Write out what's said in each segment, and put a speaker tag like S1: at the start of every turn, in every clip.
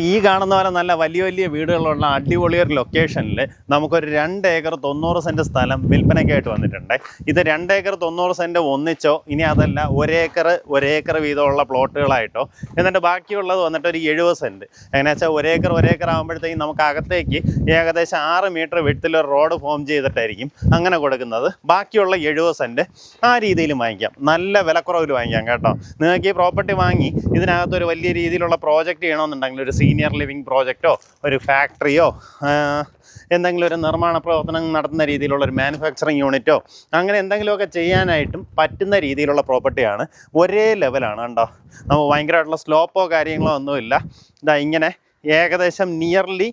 S1: ഈ കാണുന്ന പോലെ നല്ല വലിയ വലിയ വീടുകളുള്ള അടിപൊളിയൊരു ലൊക്കേഷനിൽ നമുക്കൊരു 2 ഏക്കർ 90 സെൻറ്റ് സ്ഥലം വിൽപ്പനയ്ക്കായിട്ട് വന്നിട്ടുണ്ട്. ഇത് 2 ഏക്കർ 90 സെൻറ്റ് ഒന്നിച്ചോ ഇനി അതല്ല 1 ഏക്കർ വീതമുള്ള പ്ലോട്ടുകളായിട്ടോ, എന്നിട്ട് ബാക്കിയുള്ളത് വന്നിട്ട് ഒരു 70 സെൻറ്റ്. എങ്ങനെ വെച്ചാൽ 1 ഏക്കർ ആകുമ്പോഴത്തേക്കും നമുക്ക് അകത്തേക്ക് ഏകദേശം 6 മീറ്റർ വിഡ്ത്തിലൊരു റോഡ് ഫോം ചെയ്തിട്ടായിരിക്കും അങ്ങനെ കൊടുക്കുന്നത്. ബാക്കിയുള്ള 70 സെൻറ്റ് ആ രീതിയിൽ വാങ്ങിക്കാം, നല്ല വിലക്കുറവിൽ വാങ്ങിക്കാം കേട്ടോ. നിങ്ങൾക്ക് ഈ പ്രോപ്പർട്ടി വാങ്ങി ഇതിനകത്തൊരു വലിയ രീതിയിലുള്ള പ്രോജക്റ്റ് ചെയ്യണമെന്നുണ്ടെങ്കിൽ ഒരു സീനിയർ ലിവിങ് പ്രോജക്റ്റോ ഒരു ഫാക്ടറിയോ എന്തെങ്കിലും ഒരു നിർമ്മാണ പ്രവർത്തനം നടത്തുന്ന രീതിയിലുള്ള ഒരു മാനുഫാക്ചറിങ് യൂണിറ്റോ അങ്ങനെ എന്തെങ്കിലുമൊക്കെ ചെയ്യാനായിട്ടും പറ്റുന്ന രീതിയിലുള്ള പ്രോപ്പർട്ടിയാണ്. ഒരേ ലെവലാണ് കണ്ടോ, നമുക്ക് ഭയങ്കരമായിട്ടുള്ള സ്ലോപ്പോ കാര്യങ്ങളോ ഒന്നുമില്ല. ഇങ്ങനെ ഏകദേശം നിയർലി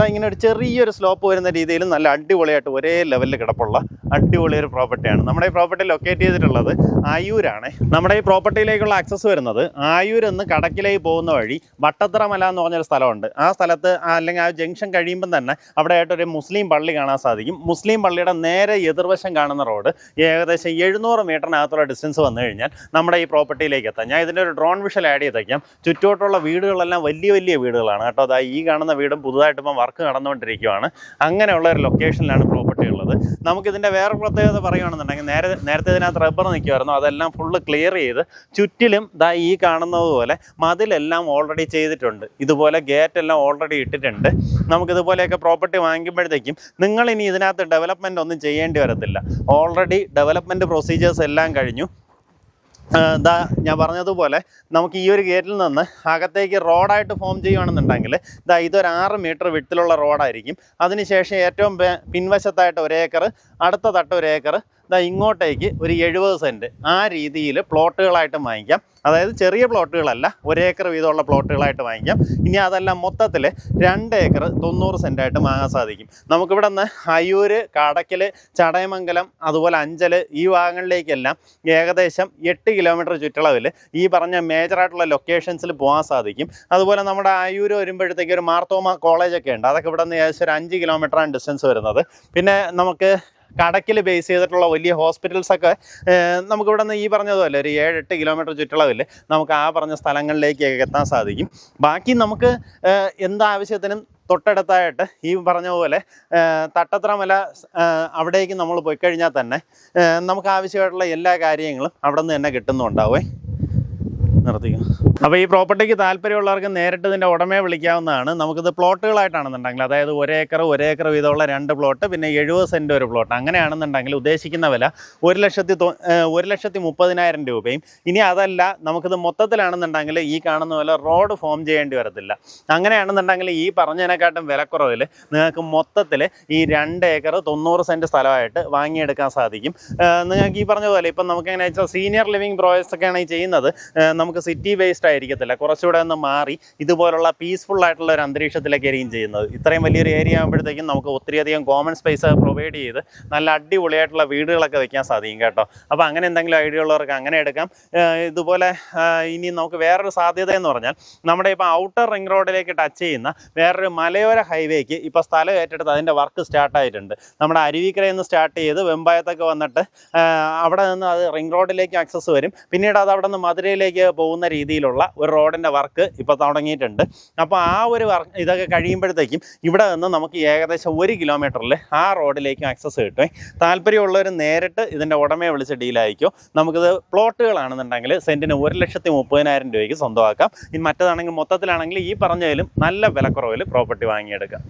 S1: ഇങ്ങനെ ഒരു ചെറിയൊരു സ്ലോപ്പ് വരുന്ന രീതിയിൽ നല്ല അടിപൊളിയായിട്ട് ഒരേ ലെവലിൽ കിടപ്പുള്ള അടിപൊളിയൊരു പ്രോപ്പർട്ടിയാണ്. നമ്മുടെ ഈ പ്രോപ്പർട്ടി ലൊക്കേറ്റ് ചെയ്തിട്ടുള്ളത് ആയൂരാണ്. നമ്മുടെ ഈ പ്രോപ്പർട്ടിയിലേക്കുള്ള ആക്സസ് വരുന്നത് ആയൂരിൽ നിന്ന് കടക്കിലേക്ക് പോകുന്ന വഴി വട്ടത്തറ മല എന്ന് പറഞ്ഞൊരു സ്ഥലമുണ്ട്. ആ സ്ഥലത്ത് അല്ലെങ്കിൽ ആ ജംഗ്ഷൻ കഴിയുമ്പം തന്നെ അവിടെ ആയിട്ടൊരു മുസ്ലിം പള്ളി കാണാൻ സാധിക്കും. മുസ്ലിം പള്ളിയുടെ നേരെ എതിർവശം കാണുന്ന റോഡ് ഏകദേശം 700 മീറ്ററിനകത്തുള്ള ഡിസ്റ്റൻസ് വന്നു കഴിഞ്ഞാൽ നമ്മുടെ ഈ പ്രോപ്പർട്ടിയിലേക്ക് എത്താം. ഞാൻ ഇതിൻ്റെ ഒരു ഡ്രോൺ വിഷ്വൽ ആഡ് ചെയ്തേക്കാം. ചുറ്റോട്ടുള്ള വീടുകളെല്ലാം വലിയ വലിയ വീടുകളാണ് കേട്ടോ. അതായത് ഈ കാണുന്ന വീടും പുതുതായിട്ട് ഇപ്പം വർക്ക് നടന്നുകൊണ്ടിരിക്കുകയാണ്. അങ്ങനെയുള്ള ഒരു ലൊക്കേഷനിലാണ് പ്രോപ്പർട്ടി ഉള്ളത്. നമുക്കിതിൻ്റെ വേറെ പ്രത്യേകത പറയുകയാണെന്നുണ്ടെങ്കിൽ നേരത്തെ ഇതിനകത്ത് റബ്ബർ നിൽക്കുമായിരുന്നു, അതെല്ലാം ഫുള്ള് ക്ലിയർ ചെയ്ത് ചുറ്റിലും ഈ കാണുന്നത് പോലെ മതിലെല്ലാം ഓൾറെഡി ചെയ്തിട്ടുണ്ട്. ഇതുപോലെ ഗേറ്റ് എല്ലാം ഓൾറെഡി ഇട്ടിട്ടുണ്ട്. നമുക്കിതുപോലെയൊക്കെ പ്രോപ്പർട്ടി വാങ്ങിക്കുമ്പോഴത്തേക്കും നിങ്ങളിനി ഇതിനകത്ത് ഡെവലപ്മെൻറ്റ് ഒന്നും ചെയ്യേണ്ടി വരത്തില്ല. ഓൾറെഡി ഡെവലപ്മെൻറ്റ് പ്രൊസീജിയേഴ്സ് എല്ലാം കഴിഞ്ഞു. ഞാൻ പറഞ്ഞതുപോലെ നമുക്ക് ഈ ഒരു ഗേറ്റിൽ നിന്ന് അകത്തേക്ക് റോഡായിട്ട് ഫോം ചെയ്യുകയാണെന്നുണ്ടെങ്കിൽ ഇതൊരു 6 മീറ്റർ വിഡ്ത്തിലുള്ള റോഡായിരിക്കും. അതിനുശേഷം ഏറ്റവും പിൻവശത്തായിട്ട് 1 ഏക്കർ, അടുത്ത തട്ട് 1 ഏക്കർ, ഇങ്ങോട്ടേക്ക് ഒരു 70 സെൻറ്റ് ആ രീതിയിൽ പ്ലോട്ടുകളായിട്ട് വാങ്ങിക്കാം. അതായത് ചെറിയ പ്ലോട്ടുകളല്ല, 1 ഏക്കർ വീതമുള്ള പ്ലോട്ടുകളായിട്ട് വാങ്ങിക്കാം. ഇനി അതെല്ലാം മൊത്തത്തിൽ 2 ഏക്കർ 90 സെൻറ്റായിട്ട് വാങ്ങാൻ സാധിക്കും. നമുക്കിവിടെ നിന്ന് അയ്യൂർ, കടക്കൽ, ചടയമംഗലം, അതുപോലെ അഞ്ചൽ ഈ ഭാഗങ്ങളിലേക്കെല്ലാം ഏകദേശം 8 കിലോമീറ്റർ ചുറ്റളവിൽ ഈ പറഞ്ഞ മേജറായിട്ടുള്ള ലൊക്കേഷൻസിൽ പോകാൻ സാധിക്കും. അതുപോലെ നമ്മുടെ അയ്യൂർ വരുമ്പോഴത്തേക്ക് ഒരു മാർത്തോമ കോളേജൊക്കെ ഉണ്ട്. അതൊക്കെ ഇവിടെ നിന്ന് ഏകദേശം ഒരു 5 കിലോമീറ്ററാണ് ഡിസ്റ്റൻസ് വരുന്നത്. പിന്നെ നമുക്ക് കടക്കിൽ ബേസ് ചെയ്തിട്ടുള്ള വലിയ ഹോസ്പിറ്റൽസൊക്കെ നമുക്കിവിടെ നിന്ന് ഈ പറഞ്ഞതുപോലെ ഒരു 7-8 കിലോമീറ്റർ ചുറ്റളവിൽ നമുക്ക് ആ പറഞ്ഞ സ്ഥലങ്ങളിലേക്ക് എത്താൻ സാധിക്കും. ബാക്കി നമുക്ക് എന്താവശ്യത്തിനും തൊട്ടടുത്തായിട്ട് ഈ പറഞ്ഞ പോലെ തട്ടത്തറ മല അവിടേക്ക് നമ്മൾ പോയി കഴിഞ്ഞാൽ തന്നെ നമുക്ക് ആവശ്യമായിട്ടുള്ള എല്ലാ കാര്യങ്ങളും അവിടെ നിന്ന് തന്നെ കിട്ടുന്നുണ്ടാവേ. നിർത്തിക്കും. അപ്പോൾ ഈ പ്രോപ്പർട്ടിക്ക് താല്പര്യമുള്ളവർക്ക് നേരിട്ട് ഇതിൻ്റെ ഉടമയെ വിളിക്കാവുന്നതാണ്. നമുക്കിത് പ്ലോട്ടുകളായിട്ടാണെന്നുണ്ടെങ്കിൽ, അതായത് 1 ഏക്കർ വീതമുള്ള 2 പ്ലോട്ട്, പിന്നെ 70 സെൻറ്റ് ഒരു പ്ലോട്ട്, അങ്ങനെയാണെന്നുണ്ടെങ്കിൽ ഉദ്ദേശിക്കുന്ന വില 1,30,000 രൂപയും. ഇനി അതല്ല നമുക്കിത് മൊത്തത്തിലാണെന്നുണ്ടെങ്കിൽ ഈ കാണുന്ന പോലെ റോഡ് ഫോം ചെയ്യേണ്ടി വരത്തില്ല. അങ്ങനെയാണെന്നുണ്ടെങ്കിൽ ഈ പറഞ്ഞതിനെക്കാട്ടും വിലക്കുറവിൽ നിങ്ങൾക്ക് മൊത്തത്തിൽ ഈ 2 ഏക്കർ 90 സെൻറ്റ് സ്ഥലമായിട്ട് വാങ്ങിയെടുക്കാൻ സാധിക്കും. നിങ്ങൾക്ക് ഈ പറഞ്ഞ പോലെ ഇപ്പം നമുക്ക് എങ്ങനെ വെച്ചാൽ സീനിയർ ലിവിങ് പ്രോജക്ട്സൊക്കെയാണ് ഈ ചെയ്യുന്നത്. നമുക്ക് സിറ്റി ബേസ്ഡ് ആയിരിക്കത്തില്ല, കുറച്ചുകൂടെ ഒന്ന് മാറി ഇതുപോലുള്ള പീസ്ഫുൾ ആയിട്ടുള്ള ഒരു അന്തരീക്ഷത്തിലേക്കായിരിക്കും ചെയ്യുന്നത്. ഇത്രയും വലിയൊരു ഏരിയ ആകുമ്പോഴത്തേക്കും നമുക്ക് ഒത്തിരിയധികം കോമൺ സ്പേസ് പ്രൊവൈഡ് ചെയ്ത് നല്ല അടിപൊളിയായിട്ടുള്ള വീടുകളൊക്കെ വെക്കാൻ സാധിക്കും കേട്ടോ. അപ്പോൾ അങ്ങനെ എന്തെങ്കിലും ഐഡിയ ഉള്ളവർക്ക് അങ്ങനെ എടുക്കാം. ഇതുപോലെ ഇനി നമുക്ക് വേറൊരു സാധ്യത എന്ന് പറഞ്ഞാൽ നമ്മുടെ ഇപ്പോൾ ഔട്ടർ റിംഗ് റോഡിലേക്ക് ടച്ച് ചെയ്യുന്ന വേറൊരു മലയോര ഹൈവേക്ക് ഇപ്പോൾ സ്ഥലം ഏറ്റെടുത്ത് അതിൻ്റെ വർക്ക് സ്റ്റാർട്ടായിട്ടുണ്ട്. നമ്മുടെ അരുവിക്കരയിൽ നിന്ന് സ്റ്റാർട്ട് ചെയ്ത് വെമ്പായത്തൊക്കെ വന്നിട്ട് അവിടെ നിന്ന് അത് റിംഗ് റോഡിലേക്ക് ആക്സസ് വരും. പിന്നീട് അത് അവിടെ നിന്ന് മധുരയിലേക്ക് പോകുന്ന രീതിയിലുള്ള ഒരു റോഡിൻ്റെ വർക്ക് ഇപ്പോൾ തുടങ്ങിയിട്ടുണ്ട്. അപ്പോൾ ആ ഒരു വർക്ക് ഇതൊക്കെ കഴിയുമ്പോഴത്തേക്കും ഇവിടെ നിന്ന് നമുക്ക് ഏകദേശം 1 കിലോമീറ്ററിൽ ആ റോഡിലേക്ക് ആക്സസ് കിട്ടും. താല്പര്യമുള്ളവർ നേരിട്ട് ഇതിൻ്റെ ഉടമയെ വിളിച്ച് ഡീലായിരിക്കും. നമുക്കിത് പ്ലോട്ടുകളാണെന്നുണ്ടെങ്കിൽ സെൻറ്റിന് 1,30,000 രൂപയ്ക്ക് സ്വന്തമാക്കാം. ഇനി മറ്റേതാണെങ്കിൽ മൊത്തത്തിലാണെങ്കിൽ ഈ പറഞ്ഞതിലും നല്ല വിലക്കുറവിൽ പ്രോപ്പർട്ടി വാങ്ങിയെടുക്കാം.